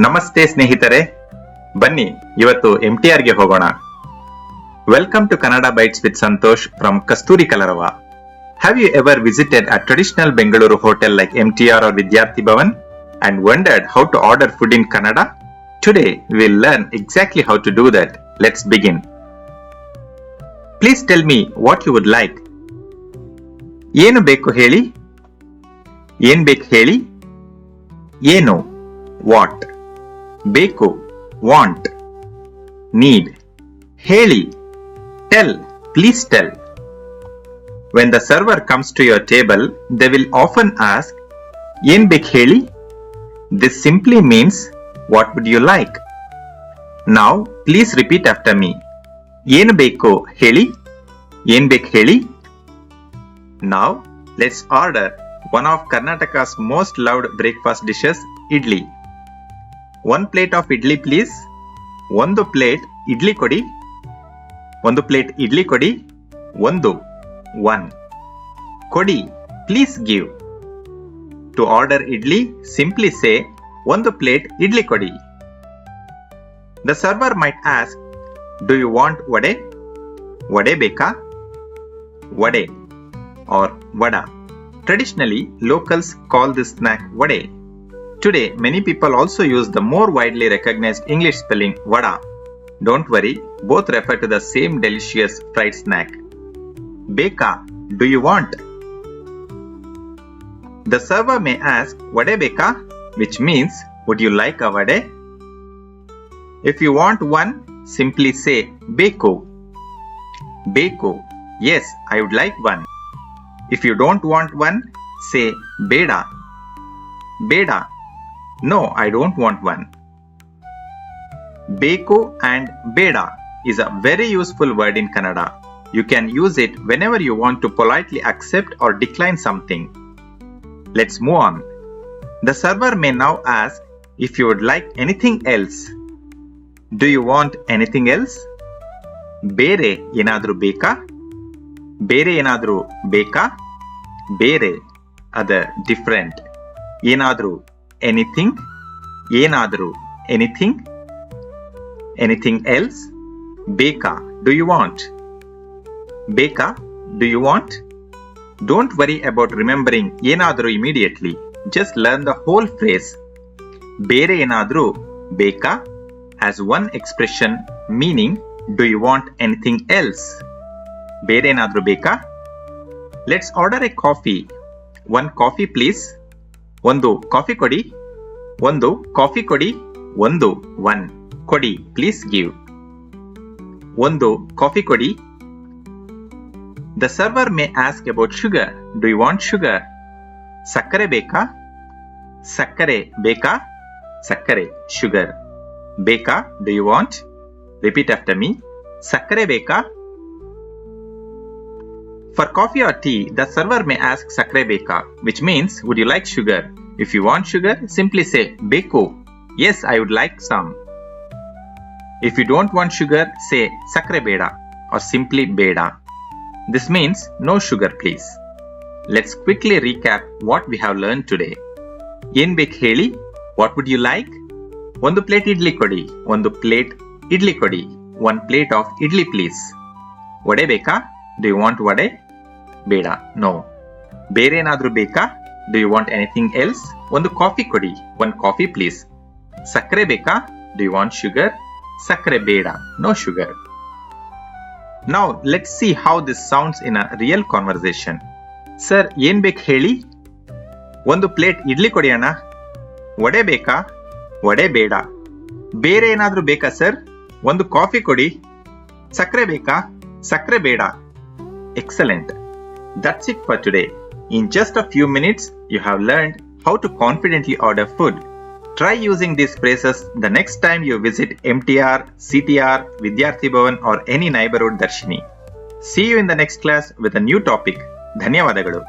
ನಮಸ್ತೆ ಸ್ನೇಹಿತರೆ, ಬನ್ನಿ ಇವತ್ತು MTR ಗೆ ಹೋಗೋಣ. Welcome to Kannada bytes with Santosh from Kasturi Kalarava. Have you ever visited a traditional Bengaluru hotel like MTR or Vidyarthi Bhavan and wondered how to order food in Kannada? Today we'll learn exactly how to do that. Let's begin. Please tell me what you would like. ಏನು ಬೇಕು ಹೇಳಿ? ಏನ್ ಬೇಕು ಹೇಳಿ? ಏನು what, ಬೇಕು want, need, ಹೇಳಿ tell, please tell. When the server comes to your table, they will often ask, ಏನ್ ಬೇಕು ಹೇಳಿ? This simply means, what would you like? Now, please repeat after me. ಏನು ಬೇಕು ಹೇಳಿ? ಏನ್ ಬೇಕು ಹೇಳಿ? Now, let's order one of Karnataka's most loved breakfast dishes, idli. One plate of idli, please. ಒಂದು ಪ್ಲೇಟ್ ಇಡ್ಲಿ ಕೊಡಿ. ಒಂದು ಪ್ಲೇಟ್ ಇಡ್ಲಿ ಕೊಡಿ. ಒಂದು one. ಕೊಡಿ, please give. To order idli, simply say, ಒಂದು ಪ್ಲೇಟ್ ಇಡ್ಲಿ ಕೊಡಿ. The server might ask, do you want vade? Vada ಬೇಕಾ? Vada or vada. Traditionally, locals call this snack vade. Today, many people also use the more widely recognized English spelling vada. Don't worry, both refer to the same delicious fried snack. Beka, do you want? The server may ask, vade beka? Which means, would you like a vade? If you want one, simply say, beko. Beko, yes, I would like one. If you don't want one, say, beda. Beda, no, I don't want one. Beko and beda is a very useful word in Kannada. You can use it whenever you want to politely accept or decline something. Let's move on. The server may now ask if you would like anything else. Do you want anything else? ಬೇರೆ ಏನಾದರೂ ಬೇಕಾ? ಬೇರೆ ಏನಾದರೂ ಬೇಕಾ? ಬೇರೆ other, different. ಏನಾದರೂ anything. ಏನಾದರೂ anything. Anything else? ಬೇಕಾ, do you want? ಬೇಕಾ, do you want? Don't worry about remembering ಏನಾದರೂ immediately. Just learn the whole phrase. ಬೇರೆ ಏನಾದರೂ ಬೇಕಾ has one expression meaning, do you want anything else? ಬೇರೆ ಏನಾದರೂ ಬೇಕಾ? Let's order a coffee. One coffee please. ಒಂದು coffee ಕೊಡಿ. ಒಂದು ಕಾಫಿ ಕೊಡಿ. ಒಂದು one. ಕೊಡಿ, please give. ಒಂದು ಕಾಫಿ ಕೊಡಿ. The server may ask about sugar. Do you want sugar? ಸಕ್ಕರೆ ಬೇಕಾ? ಸಕ್ಕರೆ ಬೇಕಾ? ಸಕ್ಕರೆ sugar. ಬೇಕಾ? Do you want? Repeat after me. ಸಕ್ಕರೆ ಬೇಕಾ? For coffee or tea, the server may ask sakre beka, which means, would you like sugar? If you want sugar, simply say beko. Yes, I would like some. If you don't want sugar, say sakre beda or simply beda. This means no sugar please. Let's quickly recap what we have learned today. Yen bek heli? What would you like? ಒಂದು plate idli ಕೊಡಿ. ಒಂದು plate idli ಕೊಡಿ. One plate of idli please. Vada ಬೇಕಾ? Do you want vada? ಬೇಡ, no. ಬೇರೆ ಏನಾದರೂ ಬೇಕಾ? Do you want anything else? ಒಂದು ಕಾಫಿ ಕೊಡಿ. One coffee please. ಸಕ್ಕರೆ ಬೇಕಾ? Do you want sugar? ಸಕ್ಕರೆ ಬೇಡ, no sugar. Now let's see how this sounds in a real conversation. Sir, ಏನ್ ಬೇಕು ಹೇಳಿ? ಒಂದು ಪ್ಲೇಟ್ ಇಡ್ಲಿ ಕೊಡಿ ಅಣ್ಣ. ವಡೆ ಬೇಕಾ? ವಡೆ ಬೇಡ. ಬೇರೆ ಏನಾದರೂ ಬೇಕಾ ಸರ್? ಒಂದು ಕಾಫಿ ಕೊಡಿ. ಸಕ್ಕರೆ ಬೇಕಾ? ಸಕ್ಕರೆ ಬೇಡ. Excellent. That's it for today. In just a few minutes, you have learned how to confidently order food. Try using these phrases the next time you visit MTR, CTR, Vidyarthi Bhavan or any neighborhood Darshini. See you in the next class with a new topic. ಧನ್ಯವಾದಗಳು.